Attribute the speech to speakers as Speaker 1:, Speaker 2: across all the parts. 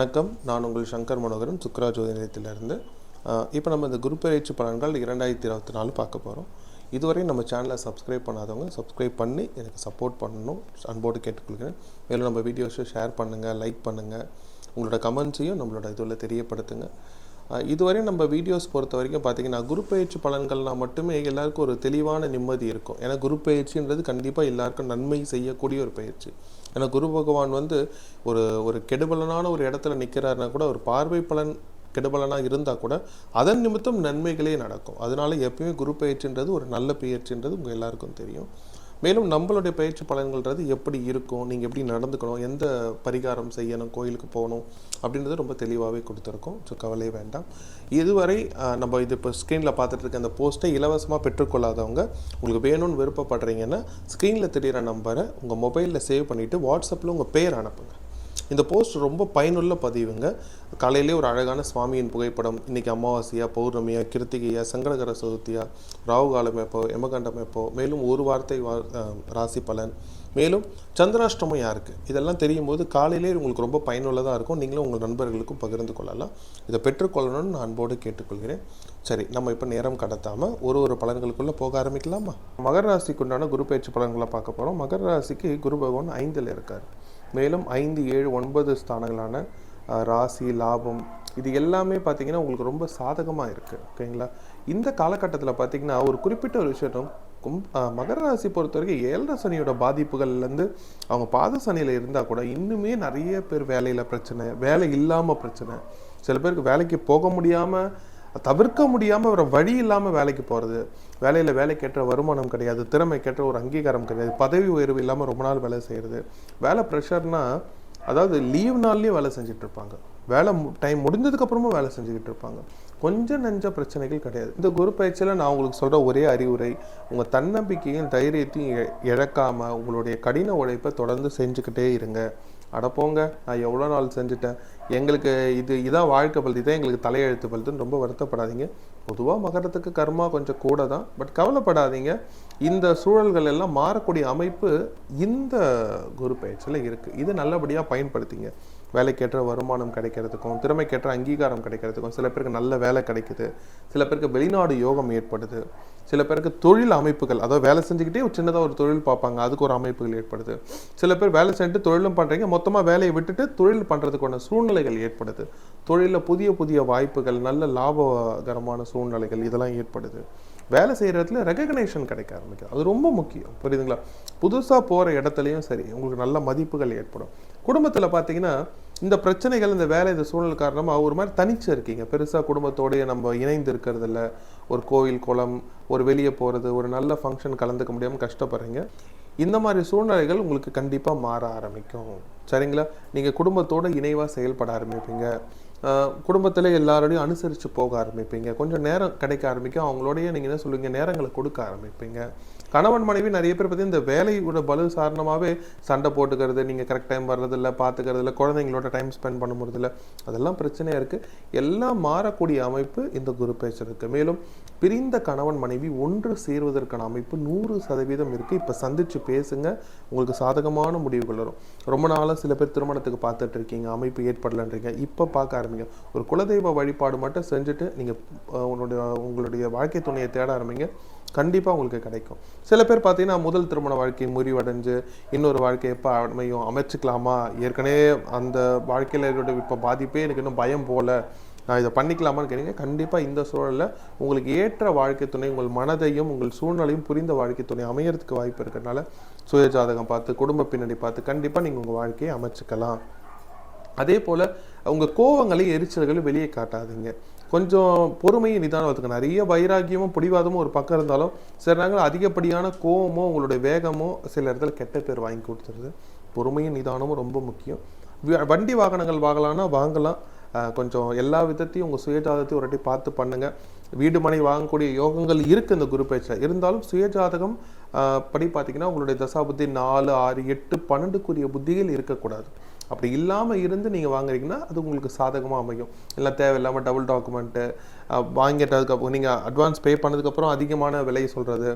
Speaker 1: வணக்கம். நான் உங்கள் சங்கர் மனோகரன், சுக்ரா ஜோதி நிலையத்திலிருந்து. இப்போ நம்ம இந்த குரு பெயர்ச்சி பலன்கள் 2024 பார்க்க போகிறோம். இதுவரை நம்ம சேனலை சப்ஸ்கிரைப் பண்ணாதவங்க சப்ஸ்கிரைப் பண்ணி எனக்கு சப்போர்ட் பண்ணணும் அன்போடு கேட்டுக்கொள்கிறேன். மேலும் நம்ம வீடியோஸை ஷேர் பண்ணுங்கள், லைக் பண்ணுங்கள், உங்களோட கமெண்ட்ஸையும் நம்மளோட இதில் தெரியப்படுத்துங்க. இதுவரை நம்ம வீடியோஸ் பொறுத்த வரைக்கும் பார்த்திங்கன்னா குரு பயிற்சி பலன்கள்னால் மட்டுமே எல்லாருக்கும் ஒரு தெளிவான நிம்மதி இருக்கும். ஏன்னா குரு பயிற்சின்றது கண்டிப்பாக எல்லாருக்கும் நன்மை செய்யக்கூடிய ஒரு பயிற்சி. ஏன்னா குரு பகவான் ஒரு ஒரு கெடுபலனான ஒரு இடத்துல நிற்கிறாருன்னா கூட ஒரு பார்வை பலன் கெடுபலனாக இருந்தால் கூட அதன் நிமித்தம் நன்மைகளே நடக்கும். அதனால எப்பயுமே குரு பயிற்சின்றது ஒரு நல்ல பயிற்சின்றது உங்கள் எல்லாருக்கும் தெரியும். மேலும் நம்மளுடைய பயிற்சி பலன்கள்ன்றது எப்படி இருக்கும், நீங்கள் எப்படி நடந்துக்கணும், எந்த பரிகாரம் செய்யணும், கோயிலுக்கு போகணும் அப்படின்றது ரொம்ப தெளிவாகவே கொடுத்துருக்கோம். ஸோ கவலையே வேண்டாம். இதுவரை நம்ம இது இப்போ ஸ்க்ரீனில் பார்த்துட்டு இருக்க அந்த போஸ்ட்டை இலவசமாக பெற்றுக்கொள்ளாதவங்க உங்களுக்கு வேணும்னு விருப்பப்படுறீங்கன்னா ஸ்க்ரீனில் தெரிகிற நம்பரை உங்கள் மொபைலில் சேவ் பண்ணிவிட்டு வாட்ஸ்அப்பில் உங்கள் பேர் அனுப்புங்க. இந்த போஸ்ட் ரொம்ப பயனுள்ள பதிவுங்க. காலையிலே ஒரு அழகான சுவாமியின் புகைப்படம், இன்றைக்கி அமாவாசையா, பௌர்ணமியா, கிருத்திகையா, சங்கடகர சதுர்த்தியா, ராகுகாலம் எப்போ, யமகண்டம் எப்போ, மேலும் ஒரு வார்த்தை ராசி பலன், மேலும் சந்திராஷ்டமம் யாருக்கு, இதெல்லாம் தெரியும் போது காலையிலே உங்களுக்கு ரொம்ப பயனுள்ளதாக இருக்கும். நீங்களும் உங்கள் நண்பர்களுக்கும் பகிர்ந்து கொள்ளலாம். இதை பெற்றுக்கொள்ளணும்னு நான் அன்போடு கேட்டுக்கொள்கிறேன். சரி, நம்ம இப்போ நேரம் கடத்தாமல் ஒரு பலன்களுக்குள்ளே போக ஆரம்பிக்கலாமா? மகர ராசிக்கு உண்டான குரு பயிற்சி பலன்களை பார்க்க போகிறோம். மகர ராசிக்கு குரு பகவான் 5ல் இருக்கார். மேலும் 5, 7, 9 ஸ்தானங்களான ராசி, லாபம், இது எல்லாமே பார்த்திங்கன்னா உங்களுக்கு ரொம்ப சாதகமாக இருக்குது. ஓகேங்களா? இந்த காலகட்டத்தில் பார்த்திங்கன்னா ஒரு குறிப்பிட்ட ஒரு விஷயம், மகர ராசி பொறுத்த வரைக்கும் 7 சனியோட பாதிப்புகள்லேருந்து அவங்க பாத சனியில் இருந்தால் கூட இன்னுமே நிறைய பேர் வேலையில் பிரச்சனை, வேலை இல்லாமல் பிரச்சனை, சில பேருக்கு வேலைக்கு போக முடியாமல், தவிர்க்க முடியாமல் ஒரு வழி இல்லாமல் வேலைக்கு போகிறது, வேலையில் வேலைக்கேற்ற வருமானம் கிடையாது, திறமைக்கேற்ற ஒரு அங்கீகாரம் கிடையாது, பதவி உயர்வு இல்லாமல் ரொம்ப நாள் வேலை செய்கிறது, வேலை ப்ரெஷர்னால் அதாவது லீவ் நாள்லேயும் வேலை செஞ்சிட்ருப்பாங்க, வேலை டைம் முடிஞ்சதுக்கப்புறமும் வேலை செஞ்சுக்கிட்டு இருப்பாங்க, கொஞ்சம் நெஞ்ச பிரச்சனைகள் கிடையாது. இந்த குரு பயிற்சியில் நான் உங்களுக்கு சொல்கிற ஒரே அறிவுரை, உங்கள் தன்னம்பிக்கையும் தைரியத்தையும் இழக்காமல் உங்களுடைய கடின உழைப்பை தொடர்ந்து செஞ்சுக்கிட்டே இருங்க. அடப்போங்க, நான் எவ்வளோ நாள் செஞ்சுட்டேன், எங்களுக்கு இதான் வாழ்க்கை பழுது, இதான் எங்களுக்கு தலையெழுத்து பழுதுன்னு ரொம்ப வருத்தப்படாதீங்க. பொதுவாக மகரத்துக்கு கர்மா கொஞ்சம் கூட தான், பட் கவலைப்படாதீங்க. இந்த சூழல்கள் எல்லாம் மாறக்கூடிய அமைப்பு இந்த குரு பயிற்சியில் இருக்குது. இது நல்லபடியாக பயன்படுத்திங்க. வேலைக்கேற்ற வருமானம் கிடைக்கிறதுக்கும், திறமைக்கேற்ற அங்கீகாரம் கிடைக்கிறதுக்கும், சில பேருக்கு நல்ல வேலை கிடைக்குது, சில பேருக்கு வெளிநாடு யோகம் ஏற்படுது, சில பேருக்கு தொழில் அமைப்புகள், அதாவது வேலை செஞ்சுக்கிட்டே ஒரு சின்னதாக ஒரு தொழில் பார்ப்பாங்க, அதுக்கு ஒரு அமைப்புகள் ஏற்படுது, சில பேர் வேலை செஞ்சுட்டு தொழிலும் பண்ணுறீங்க, மொத்தமாக வேலையை விட்டுட்டு தொழில் பண்ணுறதுக்கான சூழ்நிலைகள் ஏற்படுது, தொழிலில் புதிய புதிய வாய்ப்புகள், நல்ல லாபகரமான சூழ்நிலைகள் இதெல்லாம் ஏற்படுது, வேலை செய்கிற இடத்துல ரெகக்னேஷன் கிடைக்க ஆரம்பிக்கும். அது ரொம்ப முக்கியம், புரியுதுங்களா? புதுசாக போகிற இடத்துலையும் சரி உங்களுக்கு நல்ல மதிப்புகள் ஏற்படும். குடும்பத்தில் பார்த்தீங்கன்னா இந்த பிரச்சனைகள், இந்த வேலை, இந்த சூழல் காரணமாக ஒரு மாதிரி தனிச்சு இருக்கீங்க, பெருசாக குடும்பத்தோடைய நம்ம இணைந்து இருக்கிறதில்ல, ஒரு கோயில், குளம், ஒரு வெளியே போகிறது, ஒரு நல்ல ஃபங்க்ஷன் கலந்துக்க முடியாமல் கஷ்டப்படுறீங்க. இந்த மாதிரி சூழ்நிலைகள் உங்களுக்கு கண்டிப்பாக மாற ஆரம்பிக்கும். சரிங்களா? நீங்கள் குடும்பத்தோடு இணைவாக செயல்பட ஆரம்பிப்பீங்க, குடும்பத்தில் எல்லாரோடையும் அனுசரித்து போக ஆரம்பிப்பீங்க, கொஞ்சம் நேரம் கிடைக்க ஆரம்பிக்கும், அவங்களோடைய நீங்கள் என்ன சொல்லுவீங்க, நேரங்களை கொடுக்க ஆரம்பிப்பீங்க. கணவன் மனைவி நிறைய பேர் பார்த்தீங்கன்னா இந்த வேலையோட பலு சாரணமாகவே சண்டை போட்டுக்கிறது, நீங்கள் கரெக்ட் டைம் வர்றதில்ல, பார்த்துக்கிறதில்ல, குழந்தைங்களோட டைம் ஸ்பெண்ட் பண்ண முடியதில்ல, அதெல்லாம் பிரச்சனையாக இருக்குது. எல்லாம் மாறக்கூடிய அமைப்பு இந்த குரு பயிற்சி இருக்குது. மேலும் பிரிந்த கணவன் மனைவி ஒன்று சேருவதற்கான அமைப்பு 100% இருக்குது. இப்போ சந்தித்து பேசுங்க, உங்களுக்கு சாதகமான முடிவுகள் வரும். ரொம்ப நாளாக சில பேர் திருமணத்துக்கு பார்த்துட்டு இருக்கீங்க, அமைப்பு ஏற்படலைன்றீங்க, இப்போ பார்க்க ஆரம்பிங்க. ஒரு குலதெய்வ வழிபாடு மட்டும் செஞ்சுட்டு நீங்கள் உங்களுடைய வாழ்க்கை துணையை தேட ஆரம்பிங்க, கண்டிப்பாக உங்களுக்கு கிடைக்கும். சில பேர் பார்த்தீங்கன்னா முதல் திருமண வாழ்க்கை முறிவடைஞ்சு இன்னொரு வாழ்க்கை எப்போ அமைச்சுக்கலாமா, ஏற்கனவே அந்த வாழ்க்கையில் இப்போ பாதிப்பே எனக்கு இன்னும் பயம் போல, நான் இதை பண்ணிக்கலாமான்னு கேட்டீங்க. கண்டிப்பாக இந்த சூழலில் உங்களுக்கு ஏற்ற வாழ்க்கை துணை, உங்கள் மனதையும் உங்கள் சூழ்நிலையும் புரிந்த வாழ்க்கை துணை அமையறதுக்கு வாய்ப்பு இருக்கிறதுனால சுய ஜாதகம் பார்த்து, குடும்ப பின்னணி பார்த்து கண்டிப்பாக நீங்கள் உங்கள் வாழ்க்கையை அமைச்சுக்கலாம். அதே போல் உங்கள் கோவங்களையும் எரிச்சல்களையும் வெளியே காட்டாதீங்க. கொஞ்சம் பொறுமையும் நிதானத்துக்கு, நிறைய வைராக்கியமும் பிடிவாதமும் ஒரு பக்கம் இருந்தாலும் சில நேரங்கள் அதிகப்படியான கோவமோ உங்களுடைய வேகமோ சில இடத்துல கெட்ட பேர் வாங்கி கொடுத்துருது. பொறுமையும் நிதானமும் ரொம்ப முக்கியம். வண்டி வாகனங்கள் வாங்கலாம், கொஞ்சம் எல்லா விதத்தையும் உங்கள் சுயஜாதகத்தையும் ஒரு வாட்டி பார்த்து பண்ணுங்கள். வீடு மனை வாங்கக்கூடிய யோகங்கள் இருக்குது இந்த குரு பயிற்சியில். இருந்தாலும் சுயஜாதகம் படி பார்த்திங்கன்னா உங்களுடைய தசாபுத்தி 4, 6, 8, 12க்குரிய புத்திகள் இருக்கக்கூடாது. அப்படி இல்லாமல் இருந்து நீங்கள் வாங்குறீங்கன்னா அது உங்களுக்கு சாதகமாக அமையும். இல்லை தேவையில்லாமல் டபுள் டாக்குமெண்ட்டு வாங்கிட்டதுக்கப்புறம் நீங்கள் அட்வான்ஸ் பே பண்ணதுக்கப்புறம் அதிகமான விலையை சொல்கிறது,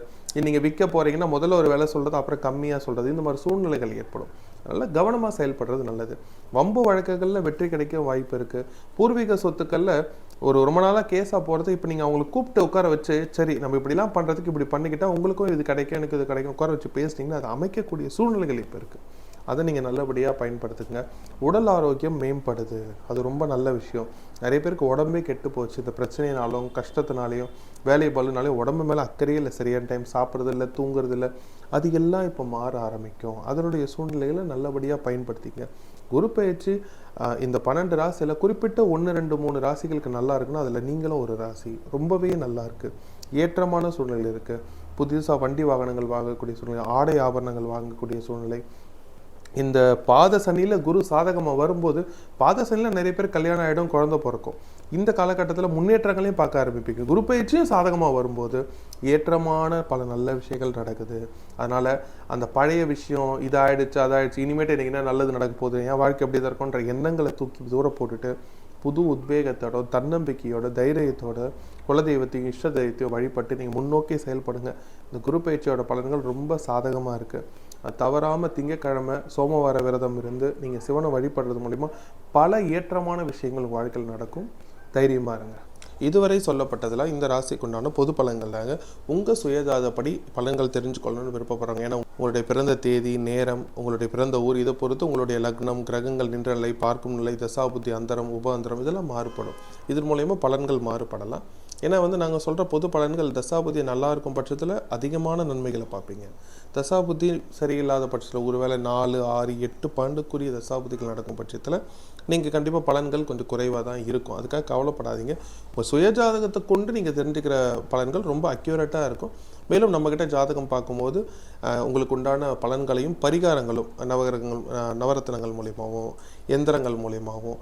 Speaker 1: நீங்கள் விற்க போகிறீங்கன்னா முதல்ல ஒரு விலை சொல்கிறது, அப்புறம் கம்மியாக சொல்கிறது, இந்த மாதிரி சூழ்நிலைகள் ஏற்படும். அதனால் கவனமாக செயல்படுறது நல்லது. வம்பு வழக்குகளில் வெற்றி கிடைக்க வாய்ப்பு இருக்குது. பூர்வீக சொத்துக்களில் ரொம்ப நாளாக கேஸாக போகிறது, இப்போ நீங்கள் அவங்களை கூப்பிட்டு உட்கார வச்சு, சரி நம்ம இப்படிலாம் பண்ணுறதுக்கு இப்படி பண்ணிக்கிட்டால் உங்களுக்கும் இது கிடைக்கும் எனக்கு இது கிடைக்கும் உட்கார வச்சு பேசிட்டிங்கன்னா அது அமைக்கக்கூடிய சூழ்நிலைகள் இப்போ இருக்குது. அதை நீங்கள் நல்லபடியாக பயன்படுத்துங்க. உடல் ஆரோக்கியம் மேம்படுது, அது ரொம்ப நல்ல விஷயம். நிறைய பேருக்கு உடம்பே கெட்டு போச்சு இந்த பிரச்சனையினாலும் கஷ்டத்தினாலையும் வேலை பலுனாலையும். உடம்பு மேலே அக்கறையே இல்லை, சரியான டைம் சாப்பிட்றது இல்லை, தூங்குறது இல்லை. அது எல்லாம் இப்போ மாற ஆரம்பிக்கும். அதனுடைய சூழ்நிலைகளை நல்லபடியாக பயன்படுத்திங்க. குரு பயிற்சி இந்த 12 ராசியில் குறிப்பிட்ட 1, 2, 3 ராசிகளுக்கு நல்லா இருக்குன்னா அதில் நீங்களும் ஒரு ராசி. ரொம்பவே நல்லா இருக்குது, ஏற்றமான சூழ்நிலை இருக்குது. புதுசாக வண்டி வாகனங்கள் வாங்கக்கூடிய சூழ்நிலை, ஆடை ஆபரணங்கள் வாங்கக்கூடிய சூழ்நிலை. இந்த பாத சனியில் குரு சாதகமாக வரும்போது, பாத சனியில் நிறைய பேர் கல்யாணம் ஆகிடும், குழந்தை பிறக்கும். இந்த காலகட்டத்தில் முன்னேற்றங்களையும் பார்க்க ஆரம்பிப்பீங்க. குரு பயிற்சியும் சாதகமாக வரும்போது ஏற்றமான பல நல்ல விஷயங்கள் நடக்குது. அதனால் அந்த பழைய விஷயம் இதாகிடுச்சு அதாகிடுச்சு இனிமேட்டு எனக்கு என்ன நல்லது நடக்க போகுது, என் வாழ்க்கை எப்படி தான் இருக்கும்ன்ற எண்ணங்களை தூக்கி தூர போட்டுட்டு புது உத்வேகத்தோட தைரியத்தோட தைரியத்தோட குலதெய்வத்தையும் இஷ்ட தெய்வத்தையும் வழிபட்டு நீங்கள் முன்னோக்கி செயல்படுங்க. இந்த குரு பயிற்சியோட பலன்கள் ரொம்ப சாதகமாக இருக்குது. தவறாமல் திங்கக்கிழமை சோமவார விரதம் இருந்து நீங்கள் சிவனை வழிபடுறது மூலிமா பல ஏற்றமான விஷயங்கள் வாழ்க்கையில் நடக்கும். தைரியமாக இருங்க. இதுவரை சொல்லப்பட்டதில் இந்த ராசிக்கு உண்டான பொது பலன்கள் தாங்க. உங்கள் சுயஜாதப்படி பலன்கள் தெரிஞ்சுக்கொள்ளணும்னு விருப்பப்படுறாங்க. ஏன்னா உங்களுடைய பிறந்த தேதி, நேரம், உங்களுடைய பிறந்த ஊர், இதை பொறுத்து உங்களுடைய லக்னம், கிரகங்கள் நின்ற நிலை, பார்க்கும் நிலை, தசாபுத்தி, அந்தரம், உப அந்தரம் இதெல்லாம் மாறுபடும். இதன் மூலயமா பலன்கள் மாறுபடலாம். ஏன்னா நாங்கள் சொல்கிற பொது பலன்கள் தசாபுத்தி நல்லா இருக்கும் பட்சத்தில் அதிகமான நன்மைகளை பார்ப்பீங்க. தசாபுத்தி சரியில்லாத பட்சத்தில் ஒருவேளை 4, 6, 8, 12க்குரிய தசாபுத்திகள் நடக்கும் பட்சத்தில் நீங்கள் கண்டிப்பாக பலன்கள் கொஞ்சம் குறைவாக தான் இருக்கும். அதுக்காக கவலைப்படாதீங்க. உங்கள் சுயஜாதகத்தை கொண்டு நீங்கள் தெரிஞ்சுக்கிற பலன்கள் ரொம்ப அக்யூரேட்டாக இருக்கும். மேலும் நம்மக்கிட்ட ஜாதகம் பார்க்கும்போது உங்களுக்கு உண்டான பலன்களையும் பரிகாரங்களும் நவரத்னங்கள் மூலியமாகவும் எந்திரங்கள் மூலியமாகவும்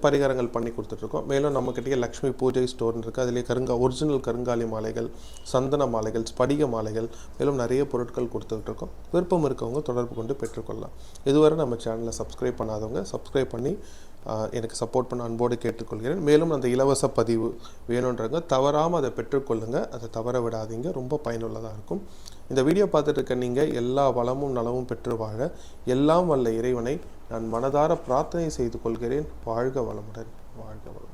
Speaker 1: பரிகாரங்கள் பண்ணி கொடுத்துட்ருக்கோம். மேலும் நம்மக்கிட்டே லக்ஷ்மி பூஜை ஸ்டோர்னு இருக்குது. அதிலே ஒரிஜினல் கருங்காலி மாலைகள், சந்தன மாலைகள், ஸ்படிக மாலைகள், மேலும் நிறைய பொருட்கள் கொடுத்துட்ருக்கோம். விருப்பம் இருக்கவங்க தொடர்பு கொண்டு பெற்றுக்கொள்ளலாம். இதுவரை நம்ம சேனலை சப்ஸ்கிரைப் பண்ணாதவங்க சப்ஸ்கிரைப் பண்ணி எனக்கு சப்போர்ட் பண்ண அன்போடு கேட்டுக்கொள்கிறேன். மேலும் அந்த இலவச பதிவு வேணுன்றவங்க தவறாமல் அதை பெற்றுக்கொள்ளுங்கள். அதை தவற விடாதீங்க, ரொம்ப பயனுள்ளதாக இருக்கும். இந்த வீடியோ பார்த்துட்டு இருக்க நீங்கள் எல்லா வளமும் நலமும் பெற்று வாழ எல்லாம் வல்ல இறைவனை நான் மனதார பிரார்த்தனை செய்து கொள்கிறேன். வாழ்க வளமுடன், வாழ்க வளமுடன்.